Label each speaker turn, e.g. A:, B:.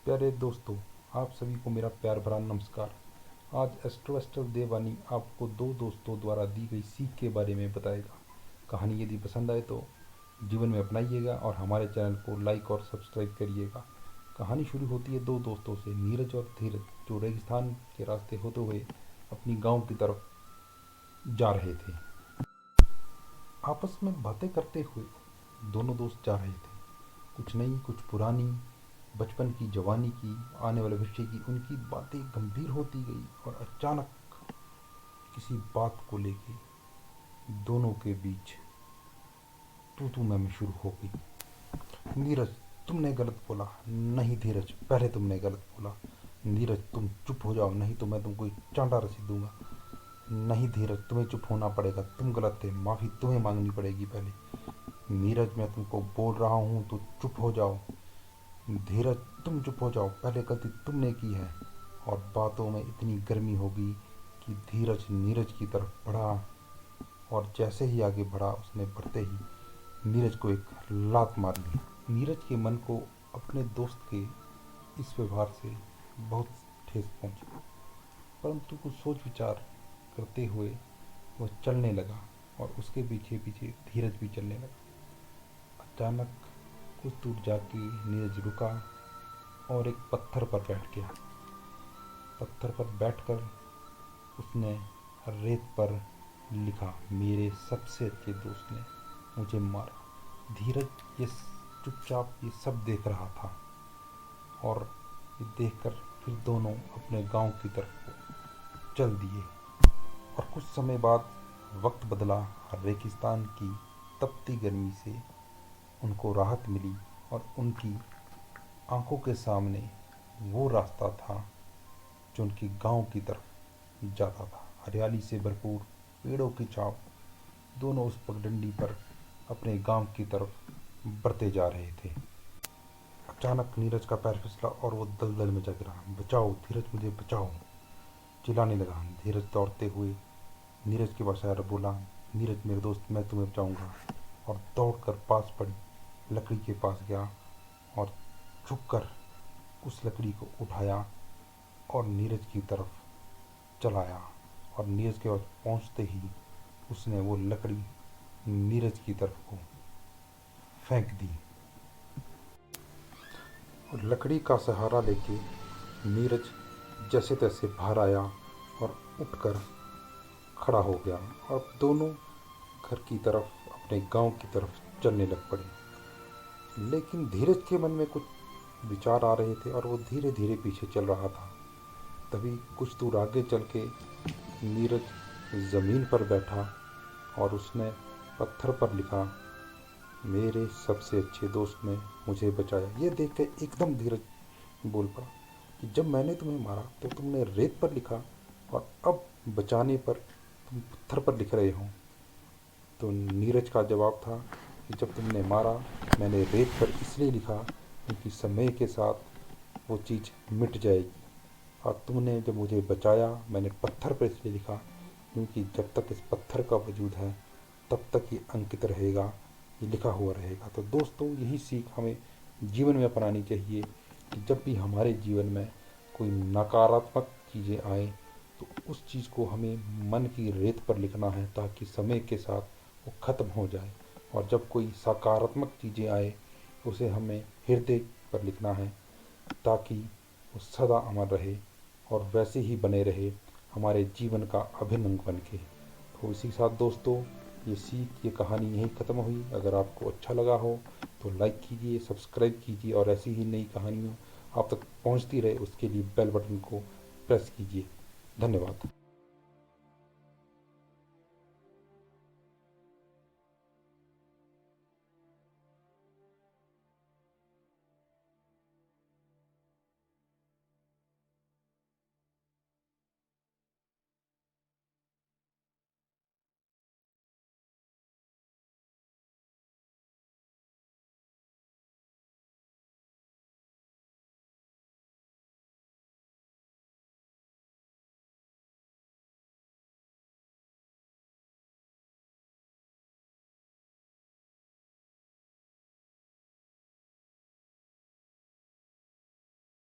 A: प्यारे दोस्तों, आप सभी को मेरा प्यार भरा नमस्कार। आज एस्ट्रो देवानी आपको दो दोस्तों द्वारा दी गई सीख के बारे में बताएगा। कहानी यदि पसंद आए तो जीवन में अपनाइएगा और हमारे चैनल को लाइक और सब्सक्राइब करिएगा। कहानी शुरू होती है दो दोस्तों से, नीरज और धीरज, जो रेगिस्तान के रास्ते होते हुए अपनी गाँव की तरफ जा रहे थे। आपस में बातें करते हुए दोनों दोस्त जा रहे थे। कुछ नई, कुछ पुरानी, बचपन की, जवानी की, आने वाले भविष्य की। उनकी बातें गंभीर होती गई और अचानक किसी बात को लेके दोनों के बीच तू मैं शुरू हो गई। नीरज, तुमने गलत बोला। नहीं धीरज, पहले तुमने गलत बोला। नीरज, तुम चुप हो जाओ, नहीं तो मैं तुमको एक चांटा रसीद दूंगा। नहीं धीरज, तुम्हें चुप होना पड़ेगा, तुम गलत थे, माफ़ी तुम्हें मांगनी पड़ेगी पहले। नीरज, मैं तुमको बोल रहा हूँ तो चुप हो जाओ। धीरज, तुम चुप हो जाओ, पहले गलती तुमने की है। और बातों में इतनी गर्मी होगी कि धीरज नीरज की तरफ बढ़ा, और जैसे ही आगे बढ़ा, उसने बढ़ते ही नीरज को एक लात मार ली। नीरज के मन को अपने दोस्त के इस व्यवहार से बहुत ठेस पहुंची, परंतु कुछ सोच विचार करते हुए वह चलने लगा और उसके पीछे पीछे धीरज भी चलने लगा। अचानक कुछ दूर जाके नीरज रुका और एक पत्थर पर बैठ गया। पत्थर पर बैठकर उसने रेत पर लिखा, मेरे सबसे अच्छे दोस्त ने मुझे मारा। धीरज ये चुपचाप ये सब देख रहा था, और ये देखकर फिर दोनों अपने गांव की तरफ चल दिए। और कुछ समय बाद वक्त बदला। रेगिस्तान की तपती गर्मी से उनको राहत मिली और उनकी आंखों के सामने वो रास्ता था जो उनकी गांव की तरफ जाता था। हरियाली से भरपूर, पेड़ों की छांव, दोनों उस पगडंडी पर अपने गांव की तरफ बढ़ते जा रहे थे। अचानक नीरज का पैर फिसला और वो दलदल में जा गिरा। बचाओ धीरज, मुझे बचाओ, चिल्लाने लगा। धीरज दौड़ते हुए नीरज के पास आया और बोला, नीरज मेरे दोस्त, मैं तुम्हें बचाऊंगा। और दौड़कर पास पड़ी लकड़ी के पास गया और झुककर उस लकड़ी को उठाया और नीरज की तरफ चलाया। और नीरज के पास पहुंचते ही उसने वो लकड़ी नीरज की तरफ को फेंक दी। और लकड़ी का सहारा लेके नीरज जैसे तैसे बाहर आया और उठकर खड़ा हो गया, और दोनों घर की तरफ, अपने गांव की तरफ चलने लग पड़े। लेकिन धीरज के मन में कुछ विचार आ रहे थे और वो धीरे धीरे पीछे चल रहा था। तभी कुछ दूर आगे चल के नीरज ज़मीन पर बैठा और उसने पत्थर पर लिखा, मेरे सबसे अच्छे दोस्त ने मुझे बचाया। ये देख कर एकदम धीरज बोल पड़ा कि जब मैंने तुम्हें मारा तो तुमने रेत पर लिखा, और अब बचाने पर तुम पत्थर पर लिख रहे हो। तो नीरज का जवाब था कि जब तुमने मारा, मैंने रेत पर इसलिए लिखा क्योंकि समय के साथ वो चीज़ मिट जाएगी, और तुमने जब मुझे बचाया, मैंने पत्थर पर इसलिए लिखा क्योंकि जब तक इस पत्थर का वजूद है तब तक ये अंकित रहेगा, ये लिखा हुआ रहेगा। तो दोस्तों, यही सीख हमें जीवन में अपनानी चाहिए कि जब भी हमारे जीवन में कोई नकारात्मक चीज़ें आए तो उस चीज़ को हमें मन की रेत पर लिखना है, ताकि समय के साथ वो ख़त्म हो जाए। और जब कोई सकारात्मक चीज़ें आए उसे हमें हृदय पर लिखना है, ताकि वो सदा अमर रहे और वैसे ही बने रहे हमारे जीवन का अभिन्न अंग बन के। तो इसी के साथ दोस्तों, ये सीख, ये कहानी यहीं ख़त्म हुई। अगर आपको अच्छा लगा हो तो लाइक कीजिए, सब्सक्राइब कीजिए, और ऐसी ही नई कहानियों आप तक पहुंचती रहे उसके लिए बेल बटन को प्रेस कीजिए। धन्यवाद।